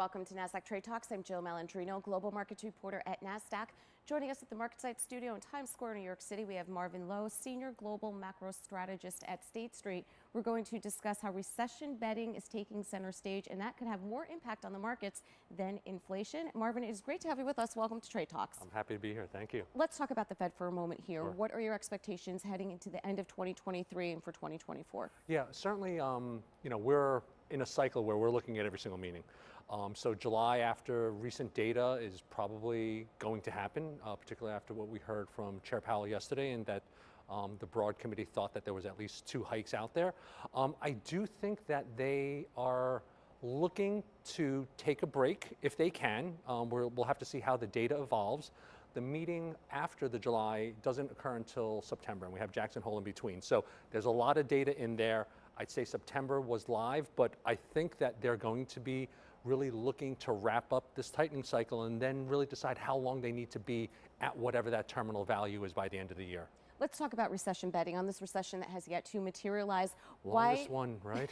Welcome to Nasdaq TradeTalks. I'm Jill Malandrino, Global Markets Reporter at Nasdaq. Joining us at the MarketSite studio in Times Square, New York City, we have Marvin Loh, Senior Global Macro Strategist at State Street. We're going to discuss how recession betting is taking center stage, and that could have more impact on the markets than inflation. Marvin, it is great to have you with us. Welcome to Trade Talks. I'm happy to be here. Thank you. Let's talk about the Fed for a moment here. Sure. What are your expectations heading into the end of 2023 and for 2024? Yeah, certainly, we're in a cycle where we're looking at every single meeting. So July after recent data is probably going to happen, particularly after what we heard from Chair Powell yesterday, and that the broad committee thought that there was at least 2 hikes out there. I do think that they are looking to take a break if they can. We'll have to see how the data evolves. The meeting after the July doesn't occur until September, and we have Jackson Hole in between. So there's a lot of data in there. I'd say September was live, but I think that they're going to be really looking to wrap up this tightening cycle and then really decide how long they need to be at whatever that terminal value is by the end of the year. Let's talk about recession betting, on this recession that has yet to materialize. Longest one, right?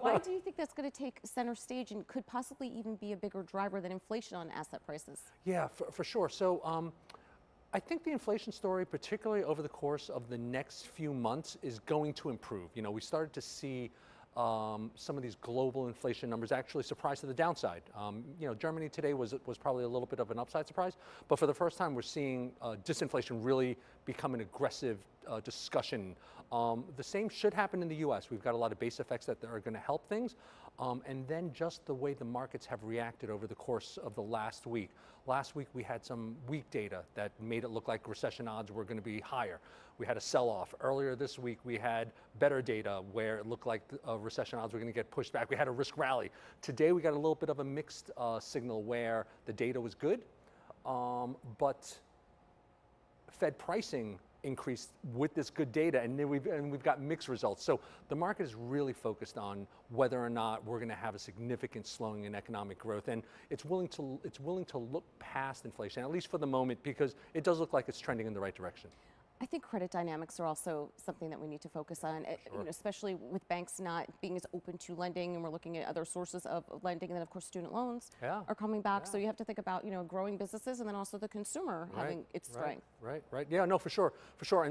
Why do you think that's going to take center stage and could possibly even be a bigger driver than inflation on asset prices? Yeah, for sure. So I think the inflation story, particularly over the course of the next few months, is going to improve. You know, we started to see some of these global inflation numbers actually surprise to the downside. Germany today was probably a little bit of an upside surprise, but for the first time we're seeing disinflation really become an aggressive discussion. The same should happen in the U.S. We've got a lot of base effects that are going to help things. And then just the way the markets have reacted over the course of the last week. Last week we had some weak data that made it look like recession odds were going to be higher. We had a sell-off. Earlier this week we had better data where it looked like recession odds were going to get pushed back. We had a risk rally. Today we got a little bit of a mixed signal where the data was good, but Fed pricing increased with this good data, and we've got mixed results. So the market is really focused on whether or not we're going to have a significant slowing in economic growth, and it's willing to look past inflation, at least for the moment, because it does look like it's trending in the right direction. I think credit dynamics are also something that we need to focus on, Sure. Especially with banks not being as open to lending, and we're looking at other sources of lending, and then of course student loans are coming back. Yeah. So you have to think about growing businesses, and then also the consumer having its strength. Right. Yeah, no, for sure.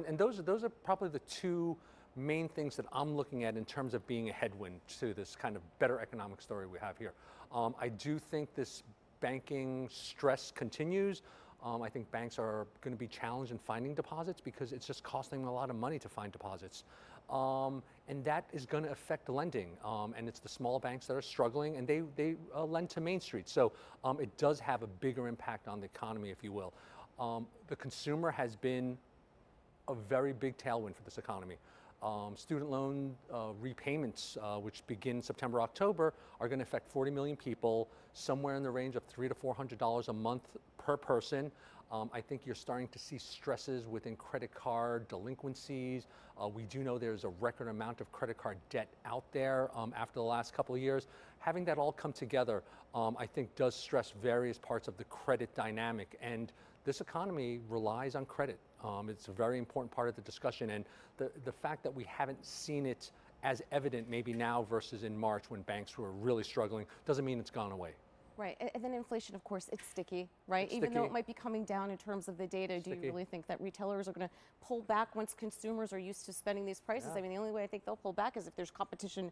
And those are probably the 2 main things that I'm looking at in terms of being a headwind to this kind of better economic story we have here. I do think this banking stress continues. I think banks are going to be challenged in finding deposits because it's just costing them a lot of money to find deposits. And that is going to affect lending. And it's the small banks that are struggling, and they lend to Main Street. So it does have a bigger impact on the economy, if you will. The consumer has been a very big tailwind for this economy. Student loan repayments, which begin September, October, are going to affect 40 million people, somewhere in the range of $300 to $400 a month per person. I think you're starting to see stresses within credit card delinquencies. We do know there's a record amount of credit card debt out there after the last couple of years. Having that all come together, I think does stress various parts of the credit dynamic. And this economy relies on credit. It's a very important part of the discussion, and the fact that we haven't seen it as evident maybe now versus in March when banks were really struggling doesn't mean it's gone away. Right, and then inflation, of course, it's sticky, right? Even though it might be coming down in terms of the data, do you really think that retailers are going to pull back once consumers are used to spending these prices? Yeah. I mean, the only way I think they'll pull back is if there's competition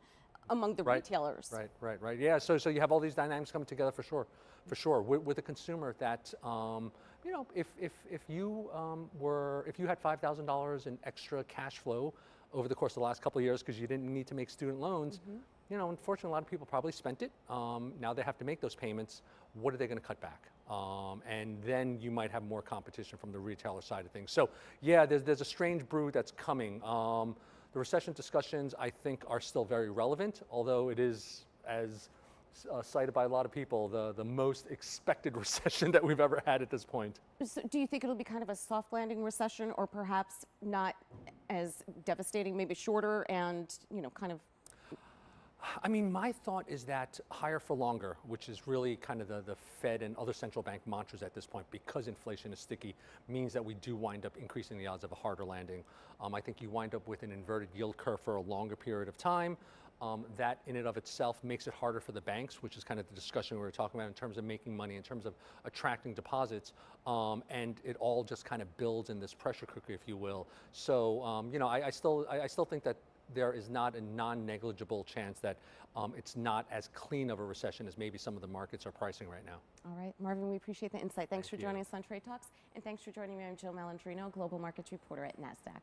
among the retailers. Right. Yeah, so you have all these dynamics coming together for sure. With a consumer that, if you had $5,000 in extra cash flow over the course of the last couple of years because you didn't need to make student loans, unfortunately, a lot of people probably spent it. Now they have to make those payments. What are they going to cut back? And then you might have more competition from the retailer side of things. So, yeah, there's a strange brew that's coming. The recession discussions, I think, are still very relevant, although it is, as cited by a lot of people, the most expected recession that we've ever had at this point. So do you think it'll be kind of a soft landing recession, or perhaps not as devastating, maybe shorter and, kind of? I mean, my thought is that higher for longer, which is really kind of the Fed and other central bank mantras at this point, because inflation is sticky, means that we do wind up increasing the odds of a harder landing. I think you wind up with an inverted yield curve for a longer period of time. that in and of itself makes it harder for the banks, which is kind of the discussion we were talking about in terms of making money, in terms of attracting deposits, and it all just kind of builds in this pressure cooker, if you will. So, you know, I still think that there is not a non-negligible chance that it's not as clean of a recession as maybe some of the markets are pricing right now. All right, Marvin, we appreciate the insight. Thanks for Thank you. joining us on Trade Talks, and thanks for joining me. I'm Jill Malandrino, Global Markets Reporter at Nasdaq.